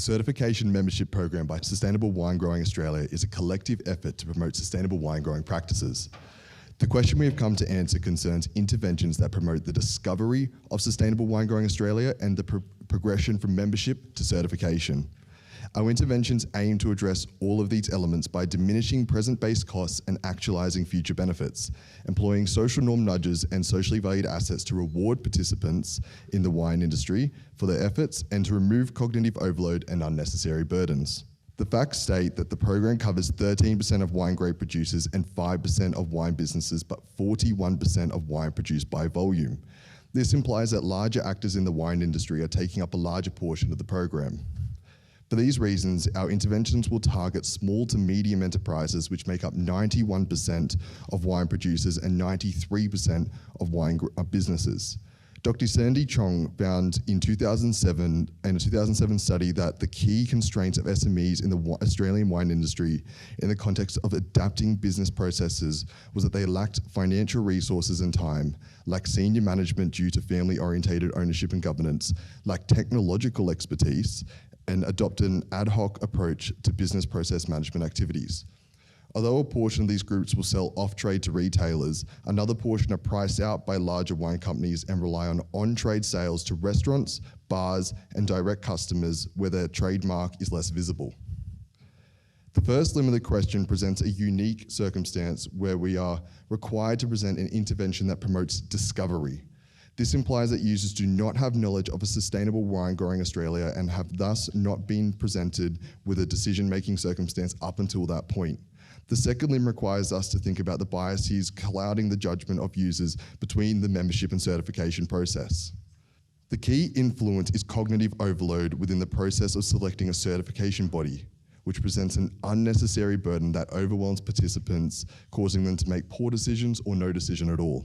certification membership program by Sustainable Wine Growing Australia is a collective effort to promote sustainable wine growing practices. The question we have come to answer concerns interventions that promote the discovery of Sustainable Wine Growing Australia and the progression from membership to certification. Our interventions aim to address all of these elements by diminishing present-based costs and actualising future benefits, employing social norm nudges and socially valued assets to reward participants in the wine industry for their efforts and to remove cognitive overload and unnecessary burdens. The facts state that the program covers 13% of wine grape producers and 5% of wine businesses, but 41% of wine produced by volume. This implies that larger actors in the wine industry are taking up a larger portion of the program. For these reasons, our interventions will target small to medium enterprises, which make up 91% of wine producers and 93% of wine businesses. Dr. Sandy Chong found in a 2007 study that the key constraints of SMEs in the Australian wine industry in the context of adapting business processes was that they lacked financial resources and time, lacked senior management due to family-orientated ownership and governance, lacked technological expertise, and adopted an ad hoc approach to business process management activities. Although a portion of these groups will sell off-trade to retailers, another portion are priced out by larger wine companies and rely on on-trade sales to restaurants, bars, and direct customers where their trademark is less visible. The first limit of the question presents a unique circumstance where we are required to present an intervention that promotes discovery. This implies that users do not have knowledge of a sustainable wine growing Australia and have thus not been presented with a decision-making circumstance up until that point. The second limb requires us to think about the biases clouding the judgment of users between the membership and certification process. The key influence is cognitive overload within the process of selecting a certification body, which presents an unnecessary burden that overwhelms participants, causing them to make poor decisions or no decision at all.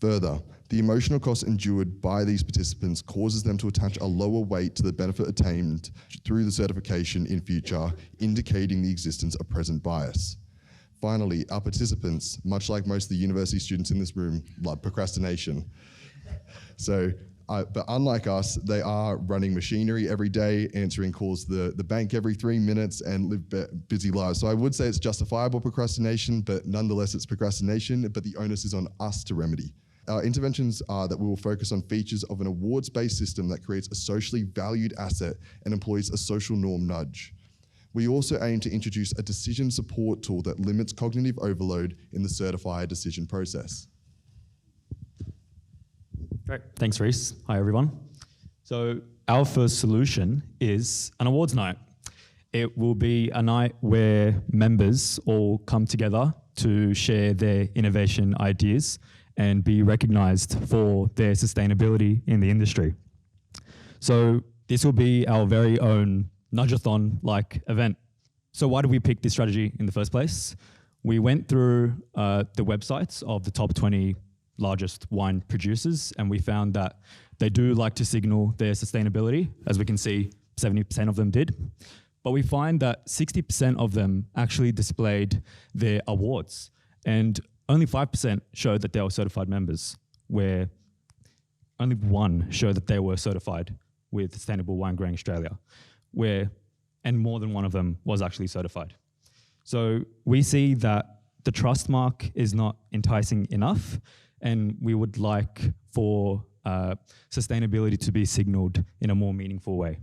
Further, the emotional cost endured by these participants causes them to attach a lower weight to the benefit attained through the certification in future, indicating the existence of present bias. Finally, our participants, much like most of the university students in this room, love procrastination. But unlike us, they are running machinery every day, answering calls to the bank every 3 minutes, and live busy lives. So I would say it's justifiable procrastination, but nonetheless it's procrastination, but the onus is on us to remedy. Our interventions are that we will focus on features of an awards-based system that creates a socially valued asset and employs a social norm nudge. We also aim to introduce a decision support tool that limits cognitive overload in the certifier decision process. Great, thanks Reece. Hi everyone. So our first solution is an awards night. It will be a night where members all come together to share their innovation ideas and be recognised for their sustainability in the industry. So this will be our very own Nudgeathon-like event. So why did we pick this strategy in the first place? We went through the websites of the top 20 largest wine producers, and we found that they do like to signal their sustainability. As we can see, 70% of them did. But we find that 60% of them actually displayed their awards, and only 5% showed that they were certified members, where only 1 showed that they were certified with Sustainable Wine Growing Australia, and more than 1 of them was actually certified. So we see that the trust mark is not enticing enough, and we would like for sustainability to be signalled in a more meaningful way.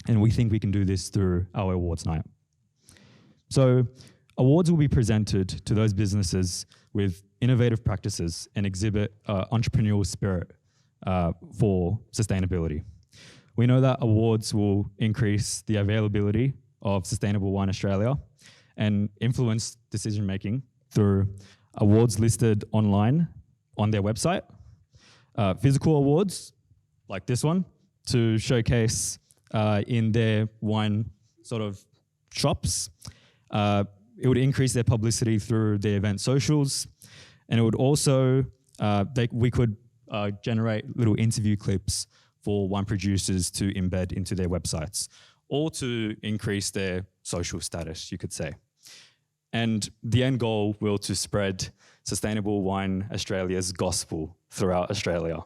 And we think we can do this through our awards night. So awards will be presented to those businesses with innovative practices and exhibit entrepreneurial spirit for sustainability. We know that awards will increase the availability of Sustainable Wine Australia and influence decision-making through awards listed online on their website, physical awards like this one to showcase in their wine sort of shops. It would increase their publicity through the event socials, and it would also, we could generate little interview clips for wine producers to embed into their websites, or to increase their social status, you could say. And the end goal will to spread Sustainable Wine Australia's gospel throughout Australia.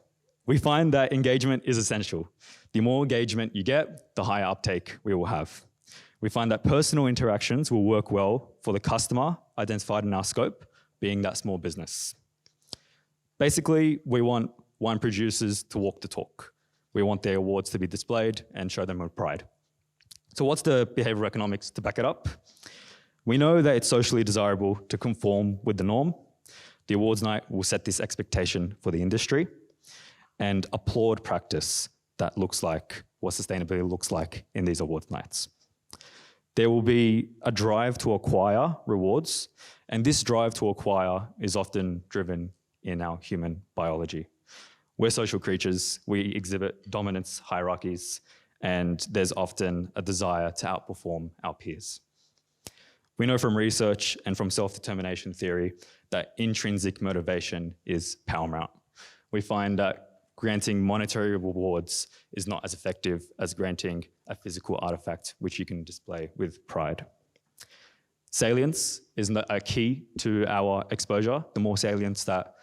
We find that engagement is essential. The more engagement you get, the higher uptake we will have. We find that personal interactions will work well for the customer identified in our scope, being that small business. Basically, we want wine producers to walk the talk. We want their awards to be displayed and show them with pride. So what's the behavioral economics to back it up? We know that it's socially desirable to conform with the norm. The awards night will set this expectation for the industry and applaud practice that looks like what sustainability looks like in these awards nights. There will be a drive to acquire rewards, and this drive to acquire is often driven in our human biology. We're social creatures, we exhibit dominance hierarchies, and there's often a desire to outperform our peers. We know from research and from self-determination theory that intrinsic motivation is paramount. We find that granting monetary rewards is not as effective as granting a physical artifact which you can display with pride. Salience is a key to our exposure. The more salience that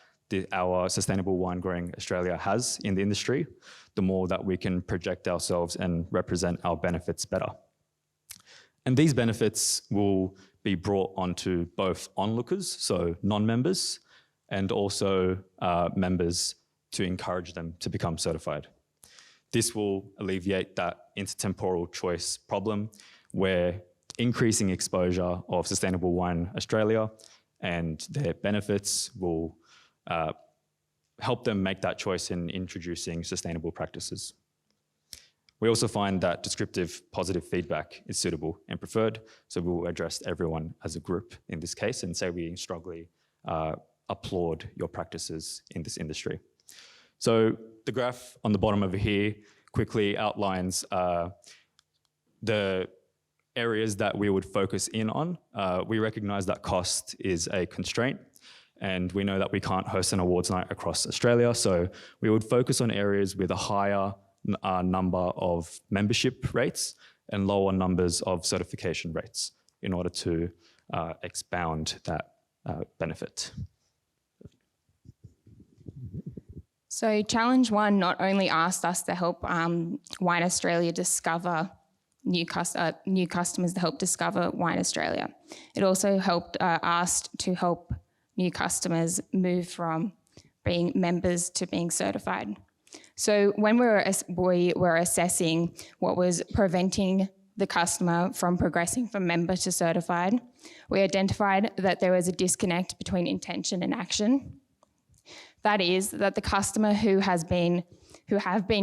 our Sustainable Wine Growing Australia has in the industry, the more that we can project ourselves and represent our benefits better. And these benefits will be brought onto both onlookers, so non-members, and also members to encourage them to become certified. This will alleviate that intertemporal choice problem where increasing exposure of Sustainable Wine Australia and their benefits will help them make that choice in introducing sustainable practices. We also find that descriptive positive feedback is suitable and preferred, so we will address everyone as a group in this case and say we strongly applaud your practices in this industry. So the graph on the bottom over here quickly outlines the areas that we would focus in on. We recognize that cost is a constraint, and we know that we can't host an awards night across Australia, so we would focus on areas with a higher number of membership rates and lower numbers of certification rates in order to expound that benefit. So Challenge 1 not only asked us to help Wine Australia discover new customers to help discover Wine Australia. It also asked to help new customers move from being members to being certified. So when we were assessing what was preventing the customer from progressing from member to certified, we identified that there was a disconnect between intention and action. That is, that the customer who have been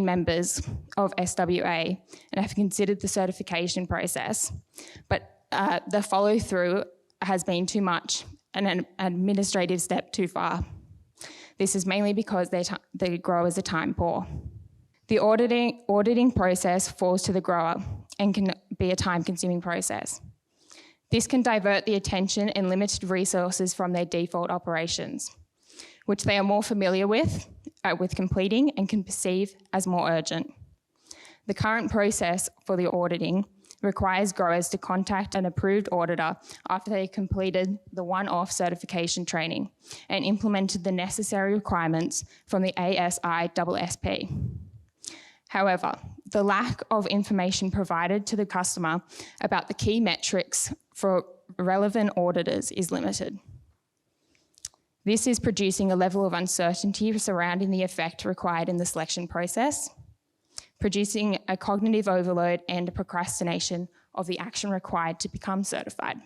members of SWA and have considered the certification process, but the follow through has been too much and an administrative step too far. This is mainly because the growers are time poor. The auditing process falls to the grower and can be a time-consuming process. This can divert the attention and limited resources from their default operations, which they are more familiar with completing and can perceive as more urgent. The current process for the auditing requires growers to contact an approved auditor after they completed the one-off certification training and implemented the necessary requirements from the ASI-SSP. However, the lack of information provided to the customer about the key metrics for relevant auditors is limited. This is producing a level of uncertainty surrounding the effect required in the selection process, producing a cognitive overload and a procrastination of the action required to become certified.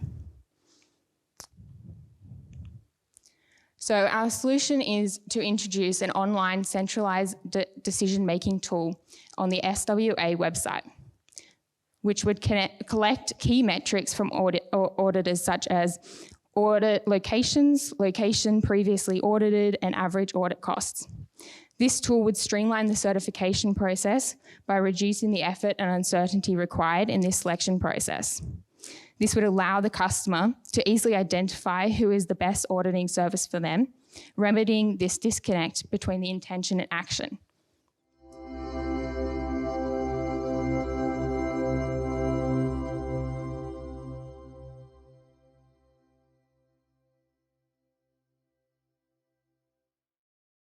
So our solution is to introduce an online centralised decision-making tool on the SWA website, which would collect key metrics from auditors such as audit locations, location previously audited, and average audit costs. This tool would streamline the certification process by reducing the effort and uncertainty required in this selection process. This would allow the customer to easily identify who is the best auditing service for them, remedying this disconnect between the intention and action,